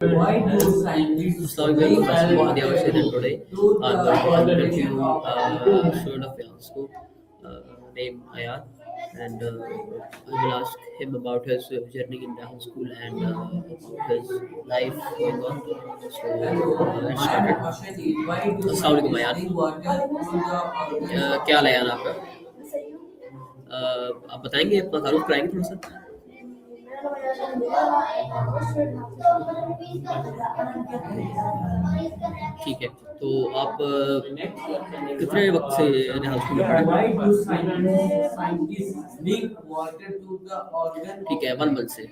Why do scientists Assalamualaikum, this is fail Mahdi Awasir, and today to I'm the going to present organic you of a student of Fiance school named Ayat, and I will ask him about his journey in Dahan school and about his life going on. So Hello, let's my start it. question is why do Assalamualaikum scientists Ayat. think water cool the organs of क्या हाल है life? यार आपका? आप बताएंगे अपना तारुफ कराएंगे थोड़ा सा? ठीक है। तो आप कितने वक्त से निहाल स्कूल में पढ़े? Why do scientists link water to the organ ठीक of है, 1 life? मंथ से।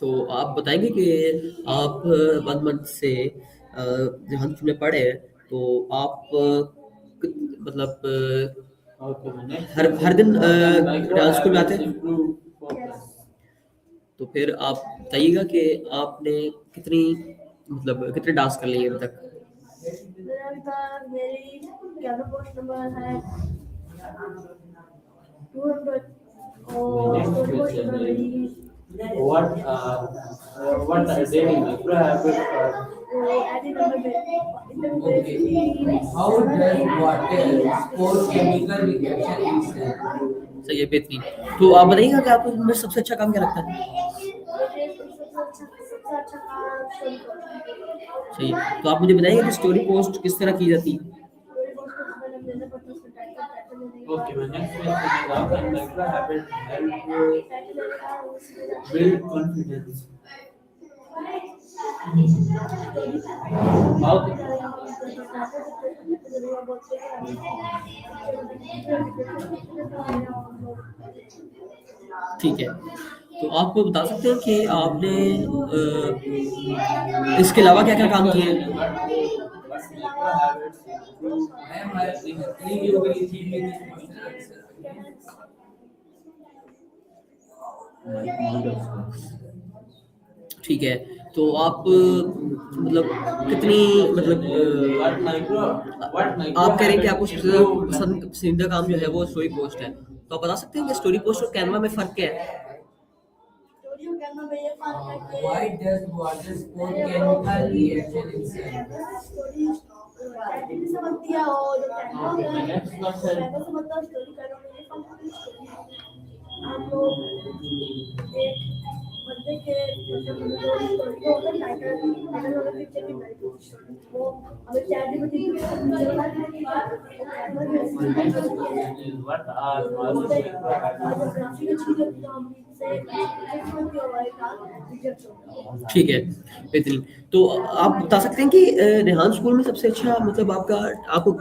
तो आप बताएंगे कि आप 1 मंथ से निहाल स्कूल में पढ़े हैं, तो आप मतलब हर हर दिन निहाल स्कूल में आते हैं? तो फिर आप बताइएगा कि आपने कितनी मतलब कितने टास्क कर लिए अभी तक? मेरी कैनो पोस्ट नंबर है 200 और स्टोरी पोस्ट नंबर मेरी What are daily microhabits are? एडी number Okay. How does water spore chemical reaction in cell? सही है, बेहतरीन। तो आप बताइएगा कि आपको इनमें सबसे अच्छा काम क्या लगता है? सबसे अच्छा काम स्टोरी पोस्ट सही है। तो आप मुझे बताइएगा कि स्टोरी पोस्ट किस तरह की जाती है? स्टोरी पोस्ट को पहले लेना पड़ता है उसमें टाइटल लेने के Okay, बाद my next question is how can microhabits help title लेने के बाद उसमें build confidence? How can ठीक है। तो आप बता सकते हैं कि आपने इसके अलावा क्या-क्या काम किए हैं? what microhabits improve I you will give me this question answer. ठीक है। तो आप मतलब कितनी मतलब What micro आप कह रहे हैं कि आपको सबसे ज़्यादा improve पसंदीदा काम जो है वो स्टोरी पोस्ट है। तो आप बता सकते हैं कि स्टोरी पोस्ट और कैनवा में फ़र्क क्या है? स्टोरी को करना में ये फर्क है कि why does water spore chemical reaction in cell? Story title से बनती है और जो कैनवा Okay, my है next question. कैनवा से बनता है स्टोरी करना में ये फर्क है स्टोरी आप लोग एक बंदे के मतलब जो स्टोरी को होता है टाइटल वाला पिक्चर की टाइटल वो अगर चैट जीपीटी पे पिक्चर वाला है वो कैनवा में My next question is what are marine microhabits? Graphic अच्छी लगती है हम से अच्छी बनती है हमारे का पिक्चर ठीक है, बेहतरीन। तो आप बता सकते हैं कि रेहान स्कूल में सबसे अच्छा मतलब आपको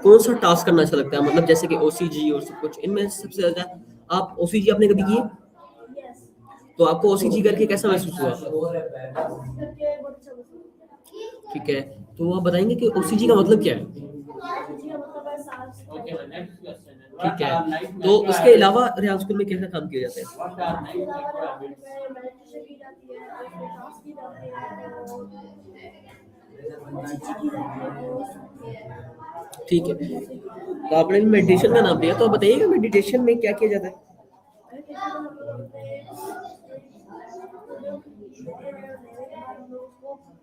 कौन-सा टास्क करना अच्छा लगता है? मतलब जैसे कि ओसीजी और सब कुछ, इनमें से सबसे ज़्यादा आप ओसीजी आपने कभी की है? यस तो आपको ओसीजी करके कैसा महसूस हुआ? करके बहुत अच्छा लगता ठीक है, तो आप बताएँगे कि ओसीजी का मतलब क्या है? है जी मतलब है सांस Okay, my next question is ठीक what है, are night तो इसके microhabits? अलावा रेहान स्कूल में क्या-क्या काम किए जाते हैं? What are night microhabits? में मेडिटेशन की जाती है फिर सांस की जाती है और चिची की जाती है और ठीक है, तो आपने मेडिटेशन का नाम लिया, तो आप बताइएगा मेडिटेशन में क्या किया जाता है?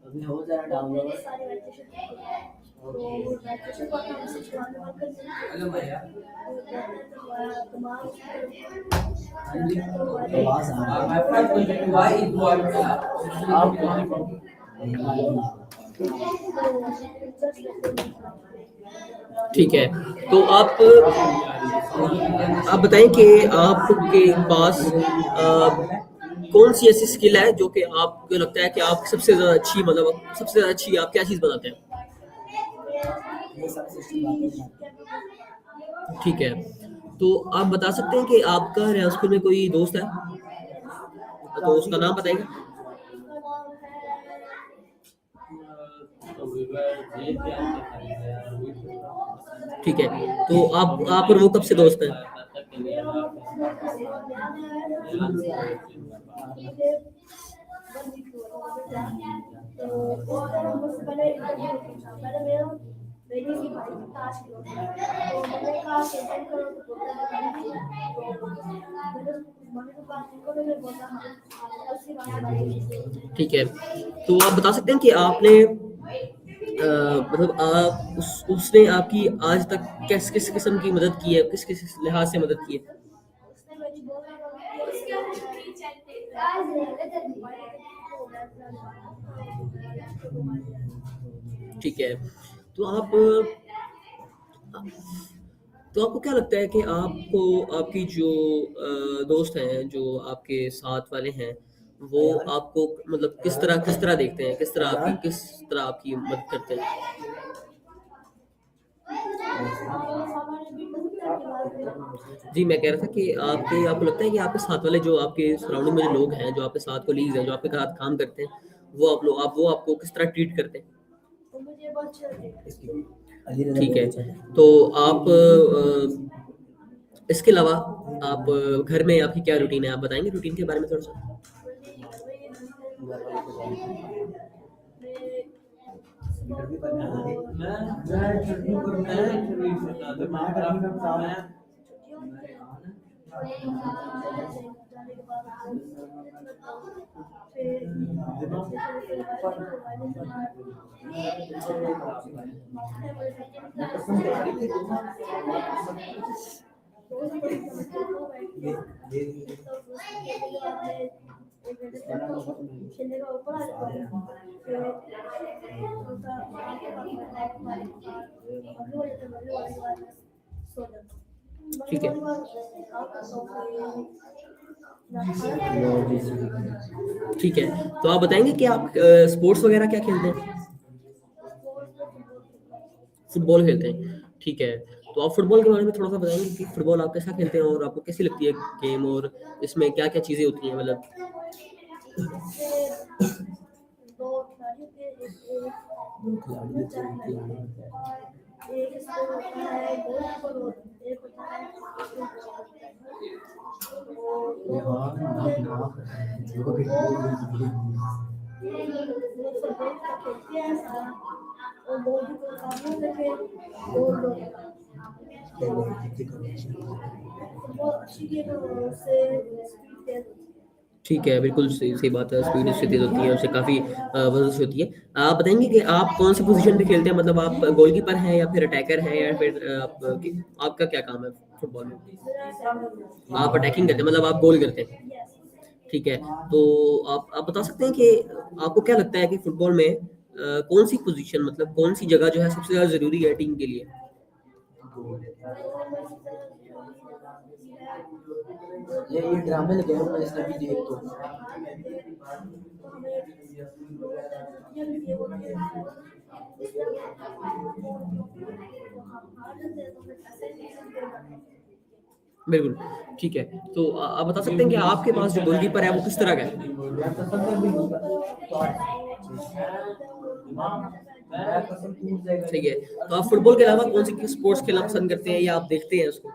अभी हो जा रहा डाउनलोड हेलो भैया my first question why is water आप ठीक है, तो आप बताएँ कि आपके पास कौन-सी ऐसी स्किल है जो कि आपको लगता है कि आप सबसे ज़्यादा अच्छी मतलब सबसे ज़्यादा अच्छी आप क्या चीज़ बनाते हैं? ठीक है, तो आप बता सकते हैं कि आपका रेहान स्कूल में कोई दोस्त है? तो उसका नाम बताइएगा? ठीक है, तो आप और वो कब से दोस्त हैं? मम्मी पापा उनको तो मैं बोलता हाँ उसी बात ठीक है, तो आप बता सकते हैं कि आपने मतलब आप उसने आपकी आज तक किस किस्म की मदद की है, किस लिहाज से मदद की है? उसने मेरी बहुत ठीक है, तो आप तो आपको क्या लगता है कि आपको आपकी जो दोस्त हैं, जो आपके साथ वाले हैं, वो आपको मतलब किस तरह देखते हैं? किस तरह आपकी मदद करते हैं? जी, मैं कह रहा था कि आपको लगता है कि आपके साथ वाले जो आपके सराउंडिंग में जो लोग हैं, जो आपके साथ कलीग्स हैं, जो आपके साथ काम करते हैं, वो आपको किस तरह ट्रीट करते हैं? तो मुझे बहुत अच्छा लगेगा। ठीक है, तो आप इसके अलावा आप घर में आपकी क्या रूटीन है? आप बताएँगे रूटीन के बारे में थोड़ा-सा? खेलने का ऊपर आ जाता है फिर सो जाता हूँ ठीक है। ठीक है, तो आप बताएँगे कि आप स्पोर्ट्स वगैरह क्या खेलते हैं? फुटबॉल खेलते हैं, ठीक है। तो आप फुटबॉल के बारे में थोड़ा-सा बताएँगे कि फुटबॉल आप कैसा खेलते हैं और आपको कैसी लगती है गेम और इसमें क्या-क्या चीज़ें होती हैं मतलब? दो खिलाड़ी होते हैं एक एक इसको होता है गोलकीपर और एक होता है वो फुटबॉल का खेलते हैं सारा और गोल भी कोई काम नहीं करके गोल फुटबॉल अच्छी गेम है और उससे स्पीड तेज होती है। ठीक है, बिल्कुल सही सही बात है, स्पीड उससे तेज़ होती है, उससे काफ़ी वर्जिश होती है। आप बताएँगे कि आप कौन-सी पोज़ीशन पे खेलते हैं? मतलब आप गोलकीपर हैं या फिर अटैकर हैं या फिर आपका क्या काम है फुटबॉल में? आप अटैकिंग करते हैं मतलब आप गोल करते हैं। ठीक है, तो आप बता सकते हैं कि आपको क्या लगता है कि फुटबॉल में कौन-सी पोज़ीशन मतलब कौन-सी जगह जो है सबसे ज़्यादा ज़रूरी है टीम के लिए? ये ड्रामे लगे हैं मैं इसलिए भी देख तो बिल्कुल, ठीक है। तो आप बता सकते हैं कि आपके पास जो गोलकीपर है वो किस तरह का है? मैं कसम से भी मैं कसम टूट जाएगा ठीक है, तो आप फुटबॉल के अलावा कौन-सी स्पोर्ट्स खेलना पसंद करते हैं या आप देखते हैं उसको?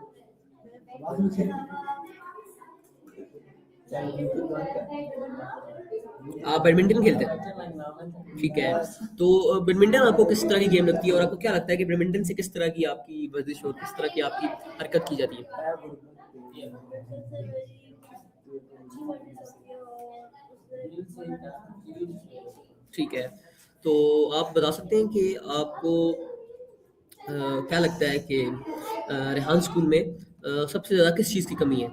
आप बैडमिंटन खेलते हैं? ठीक है, तो बैडमिंटन आपको किस तरह की गेम लगती है और आपको क्या लगता है कि बैडमिंटन से किस तरह की आपकी वर्जिश और किस तरह की आपकी हरकत की जाती है? ठीक है, तो आप बता सकते हैं कि आपको क्या लगता है कि रेहान स्कूल में सबसे ज़्यादा किस चीज़ की कमी है?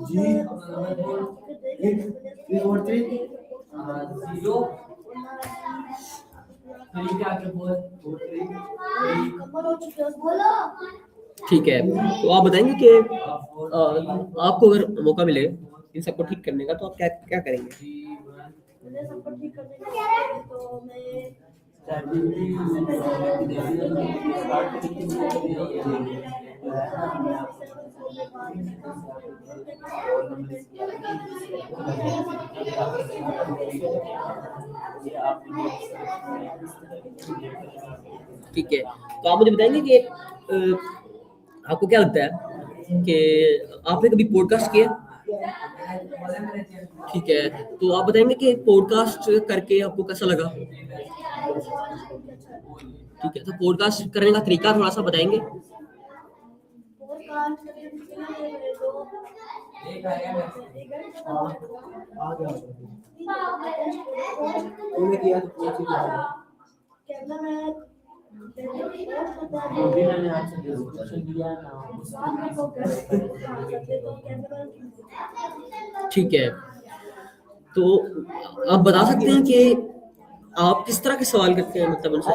जी 8 3 4 3 0 3 के आगे बोल 4 3 ठीक है, तो आप बताएँगे कि आपको अगर मौका मिले इन सबको ठीक करने का तो आप क्या क्या करेंगे? मुझे सबको ठीक करने के लिए तो मैं सबसे ठीक है, तो आप मुझे बताएँगे कि आपको क्या लगता है कि आपने कभी पॉडकास्ट किया है? ठीक है, तो आप बताएंगे कि पॉडकास्ट करके आपको कैसा लगा? ठीक है, तो पॉडकास्ट करने का तरीका थोड़ा सा बताएंगे? जो भी मैंने आपसे डिस्क्रिप्शन दिया है ना ठीक है, तो आप बता सकते हैं कि आप किस तरह के सवाल करते हैं मतलब उनसे?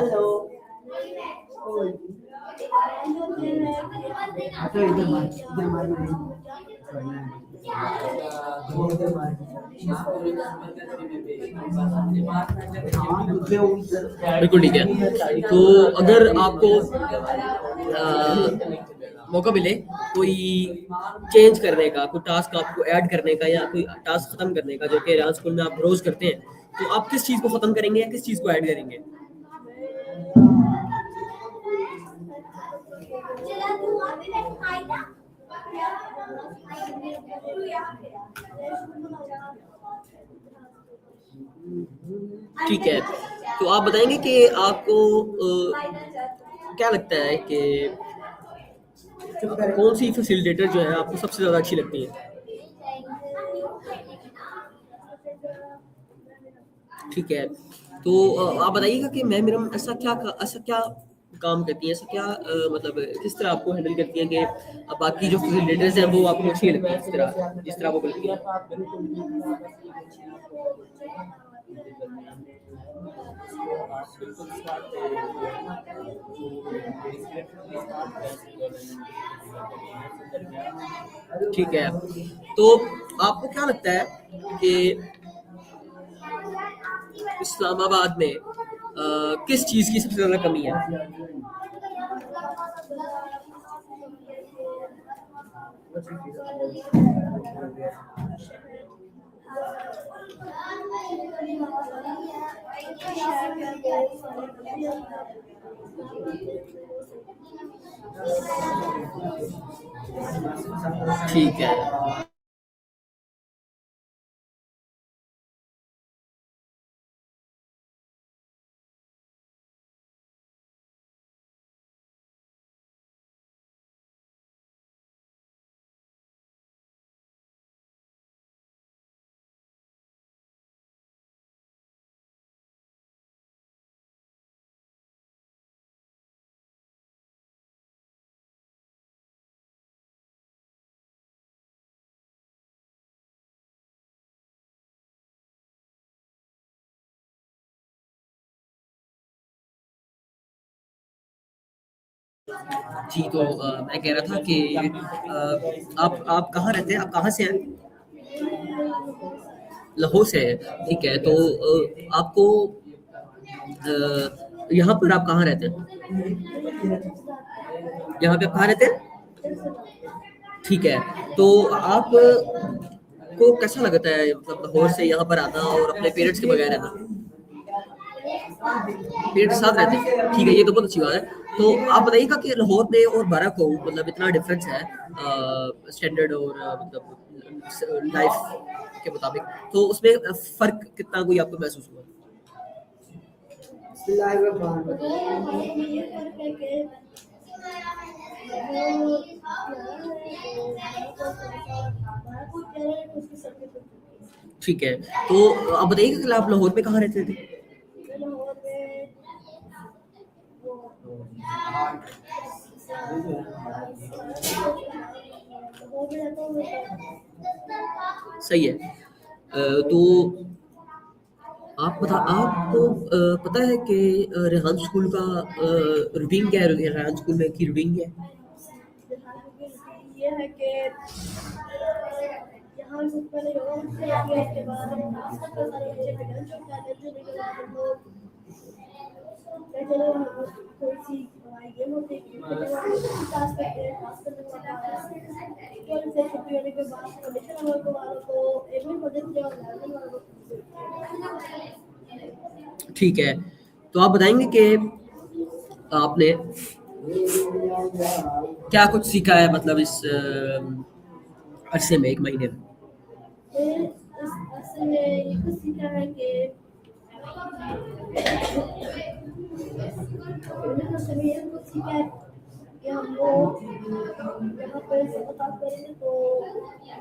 बिल्कुल ठीक है, तो अगर आपको मौका मिले कोई चेंज करने का, कोई टास्क आपको ऐड करने का या कोई टास्क खत्म करने का जो कि रियाज स्कूल में आप रोज करते हैं, तो आप किस चीज को खत्म करेंगे या किस चीज को ऐड करेंगे? ठीक है, तो आप बताएंगे कि आपको क्या लगता है कि कौन सी फैसिलिटेटर जो है आपको सबसे ज्यादा अच्छी लगती है? ठीक है, तो आप बताइएगा कि मैम मेरम ऐसा क्या काम करती हैं, ऐसा क्या मतलब किस तरह आपको हैंडल करती हैं कि बाकी जो फैसिलिटेटर्स हैं वो आपको अच्छी लगती हैं जिस तरह वो करती हैं? ठीक है, तो आपको क्या लगता है कि इस्लामाबाद में किस चीज़ की सबसे ज़्यादा कमी है? ठीक है, जी, तो मैं कह रहा था कि आप कहाँ रहते हैं? आप कहाँ से हैं? लाहौर से हैं, ठीक है, तो आपको यहाँ पर आप कहाँ रहते हैं? यहाँ पे आप कहाँ रहते हैं? ठीक है, तो आप को कैसा लगता है मतलब लाहौर से यहाँ पर आना और अपने पेरेंट्स के बगैर रहना? पेरेंट्स के साथ रहते हैं, ठीक है, ये तो बहुत अच्छी बात है। तो आप बताइएगा कि लाहौर में और बाराक को मतलब इतना डिफरेंस है स्टैंडर्ड और मतलब लाइफ के मुताबिक, तो उसमें फ़र्क कितना कोई आपको महसूस हुआ? ठीक है, तो आप बताइएगा कि आप लाहौर में कहाँ रहते थे? सही है, तो आपको पता है कि रेहान स्कूल का रूटीन क्या है? रेहान स्कूल में की रूटीन क्या है? ये है कि यहाँ से पहले योगा करते हैं, उसके बाद हम नाश्ता करते हैं, बच्चे का लंच होता है, लंच होने के बाद हम लोग चलो कोई सी गेम होती है, टास्क करते हैं, टास्क करने के बाद फिर से छुट्टी होने के बाद कंडीशन वालों को एडमिट हो जाते हैं और लैंडन वालों को ठीक है, तो आप बताएंगे कि आपने क्या कुछ सीखा है मतलब इस अरसे में, 1 महीने में? इस ऐसे में ये कुछ सीखा है कि मैंने तो सभी ये कुछ सीखा है कि हम लोग यहाँ पे बात करेंगे तो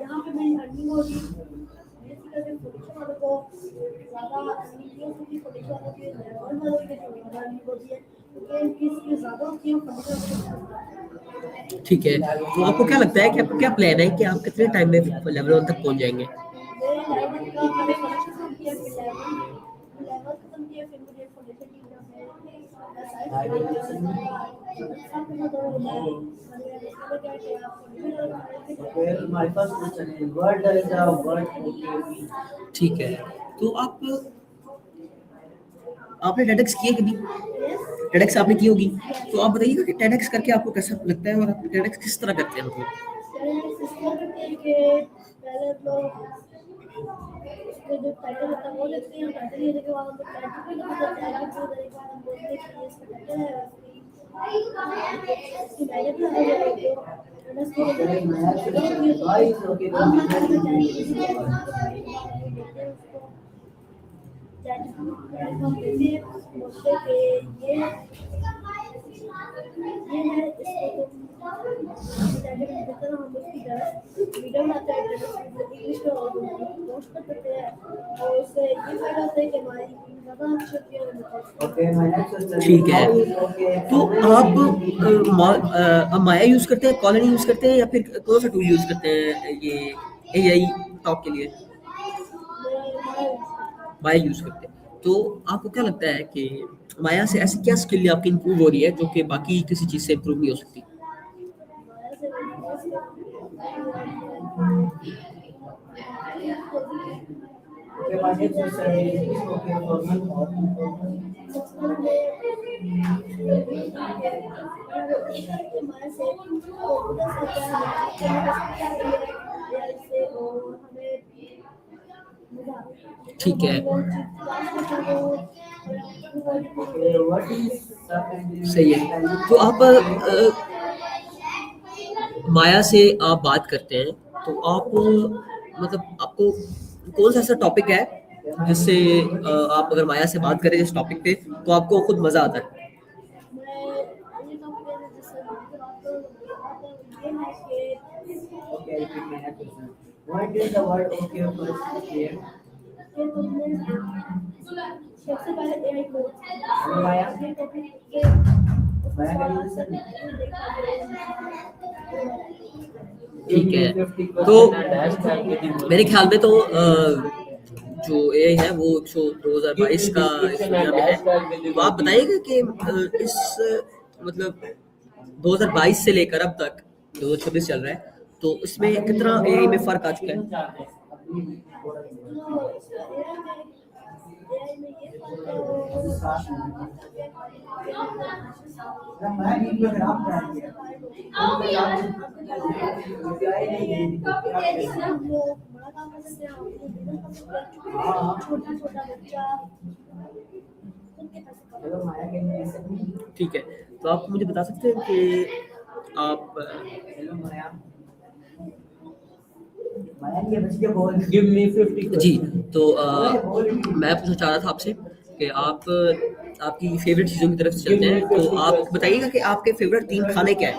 यहाँ पे मेरी अर्निंग होगी बेसिकली पोजीशन वालों को ज़्यादा अर्निंग नहीं होती पोजीशन वालों की लेवल वालों की जो अर्निंग होती है क्योंकि इनकी स्किल ज़्यादा होती है पोजीशन ठीक है, तो आपको क्या लगता है कि आपका क्या प्लान है कि आप कितने टाइम में लेवल 1 तक पहुंच जाएंगे? मेरे लेवल का मैंने पोजीशन खत्म किया फिर लेवल खत्म किया फिर मुझे पोजीशन की जब मैं side My first question is, what does the word okay mean? ठीक है, तो आपने TEDx किए कभी? TEDx आपने की होगी, तो आप बताइएगा कि TEDx करके आपको कैसा लगता है और आप TEDx किस तरह करते हैं मतलब? पहले तो उसके जो टाइटल होता है वो देखते हैं टाइटल लेने के बाद हम लोग टाइटल भी लिख देते हैं कि फिर एक बार हम बोलते हैं कि इसका टाइटल है उसकी डायरेक्ट लगा देते हैं और उसको हम देते हैं बोलते हैं कि ये है इसको हम उसकी वीडियो बनाते हैं इंग्लिश में पोस्ट कर देते हैं और उससे ये फायदा होता है कि हमारी ज़्यादा अच्छी होती है Okay, my next question is, ठीक है, how is okay तो आप माया यूज करते हैं, कॉलनी यूज करते हैं या फिर कौन सा टूल यूज करते हैं ये AI टॉक के लिए? माया यूज करते हैं, तो आपको क्या लगता है कि माया से ऐसी क्या स्किल आपकी इंप्रूव हो रही है जो कि बाकी किसी चीज से इंप्रूव नहीं हो सकती? okay, my next question is okay formal or informal? ठीक है, Okay, what is certain सही है, तो आप माया से आप बात करते हैं तो आप मतलब आपको कौन सा ऐसा टॉपिक है जिससे आप अगर माया से बात करें इस टॉपिक पे तो आपको खुद मजा आता है? okay, repeat my next question. What is the word okay first came? सबसे पहले AI को माया माया का use करना ठीक है, तो मेरे ख्याल में तो जो AI है वो 2022 का इस दुनिया में है, तो आप बताइएगा कि इस मतलब 2022 से लेकर अब तक 2026 चल रहा है, तो इसमें कितना AI में फर्क आ चुका है? छोटा छोटा बच्चा ठीक है, तो आप मुझे बता सकते हैं कि आप Give me 50 जी, तो मैं पूछना चाह रहा था आपसे कि आप आपकी फेवरेट चीज़ों की तरफ से चलते हैं, तो आप बताइएगा कि आपके फेवरेट 3 खाने क्या हैं?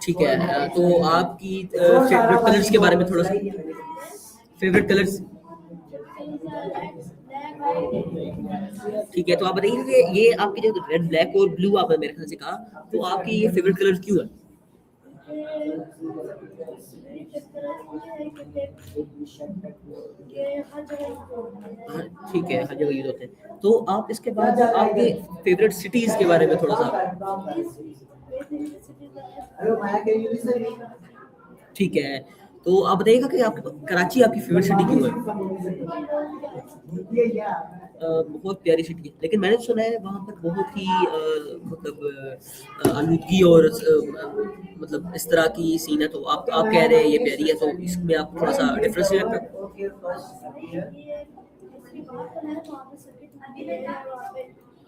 ठीक है, तो आपकी फेवरेट कलर्स के बारे में थोड़ा सा फेवरेट कलर्स ठीक है, तो आप बताइए कि ये आपके जो रेड ब्लैक और ब्लू आपने मेरे ख्याल से कहा, तो आपकी ये फेवरेट कलर क्यों है? हाँ, ठीक है, हर जगह यूज होते हैं, तो आप इसके बाद आपके फेवरेट सिटीज के बारे में थोड़ा सा ठीक है, तो आप बताइएगा कि आप कराची आपकी फेवरेट सिटी क्यों है? बहुत प्यारी सिटी है, लेकिन मैंने सुना है वहाँ पर बहुत ही मतलब आलूदगी और मतलब इस तरह की सीन है, तो आप कह रहे हैं ये प्यारी है, तो इसमें आप थोड़ा सा डिफरेंस नहीं लगता?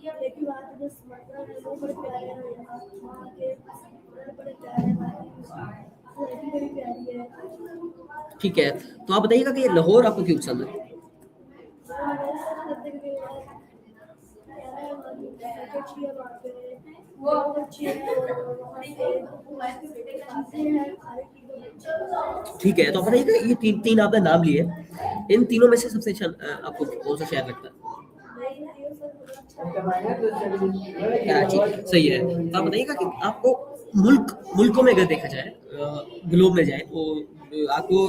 एक ही बात है, जो मतलब है वो बड़े प्यारे हैं, वहाँ के बड़े प्यारे हैं, लड़की बड़ी प्यारी है। ठीक है, तो आप बताइएगा कि लाहौर आपको क्यों पसंद है? ठीक है, तो आप बताइएगा ये तीन आपने नाम लिए, इन तीनों में से सबसे अच्छा आपको कौन सा शहर लगता है? कराची, सही है। तो आप बताइएगा कि आपको मुल्कों में अगर देखा जाए, ग्लोब में जाए, तो आपको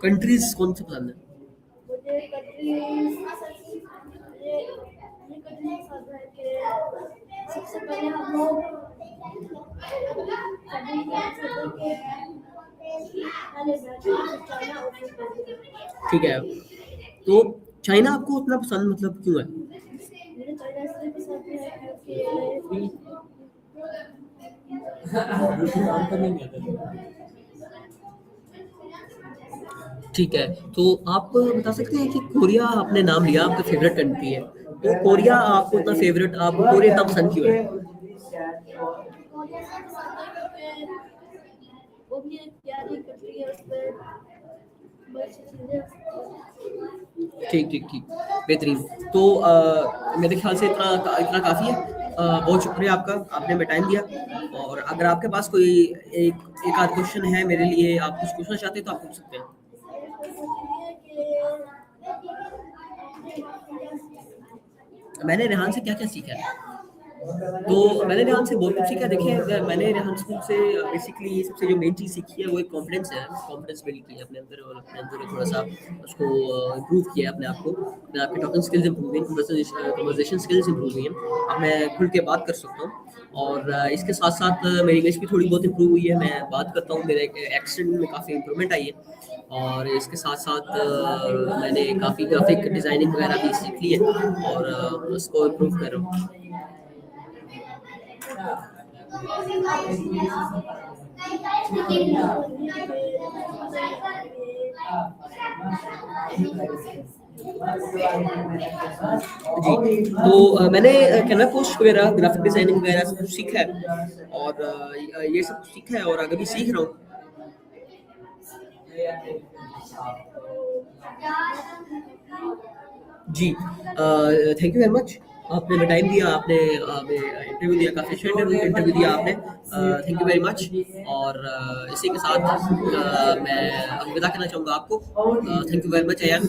कंट्रीज कौन सी पसंद है? मुझे ये कंट्री पसंद है कि सबसे पहले हम लोग चाइना और फिर भारत। ठीक है, तो चाइना आपको उतना पसंद मतलब क्यों है? मुझे चाइना इसलिए पसंद है क्योंकि ठीक है, तो आप बता सकते हैं कि कोरिया आपने नाम लिया, आपका फेवरेट कंट्री है, तो कोरिया आपको उतना फेवरेट, आपको कोरिया इतना पसंद क्यों है? वो भी एक प्यारी कंट्री है, उसमें बहुत सी चीजें। ठीक, बेहतरीन। तो मेरे ख्याल से इतना काफ़ी है। बहुत शुक्रिया आपका, आपने हमें टाइम दिया, और अगर आपके पास कोई एक आध क्वेश्चन है मेरे लिए, आप कुछ पूछना चाहते हैं तो आप पूछ सकते हैं। मैंने रेहान से क्या-क्या सीखा है? तो मैंने रेहान से बहुत कुछ सीखा। देखिए, मैंने रेहान स्कूल से बेसिकली सबसे जो मेन चीज़ सीखी है वो एक कॉन्फिडेंस है। कॉन्फिडेंस बिल्ड की है अपने अंदर, और अपने अंदर थोड़ा-सा उसको इम्प्रूव किया है अपने आप को। अपने आप की टॉकिंग स्किल्स इम्प्रूव हुई हैं, कन्वर्सेशन स्किल्स इम्प्रूव हुई हैं। अब मैं खुल के बात कर सकता हूँ, और इसके साथ-साथ मेरी इंग्लिश भी थोड़ी बहुत इम्प्रूव हुई है। मैं बात करता हूँ, मेरे एक्सेंट में काफ़ी इम्प्रूवमेंट आई है, और इसके साथ-साथ मैंने काफ़ी ग्राफिक डिज़ाइनिंग वगैरह भी सीख ली है, और उसको इम्प्रूव कर रहा हूँ। जी, तो मैंने कैनवा पोस्ट वगैरह, ग्राफिक डिज़ाइनिंग वगैरह सब कुछ सीखा है, और ये सब कुछ सीखा है, और आगे भी सीख रहा हूँ। जी, थैंक यू वेरी मच। आपने हमें टाइम दिया, आपने हमें इंटरव्यू दिया, काफ़ी अच्छा इंटरव्यू दिया आपने। थैंक यू वेरी मच, और इसी के साथ मैं अलविदा कहना चाहूँगा आपको। Thank you very much Ayaan.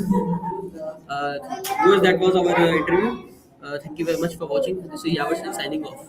That was our interview. Thank you very much for watching. This is Yavar signing off.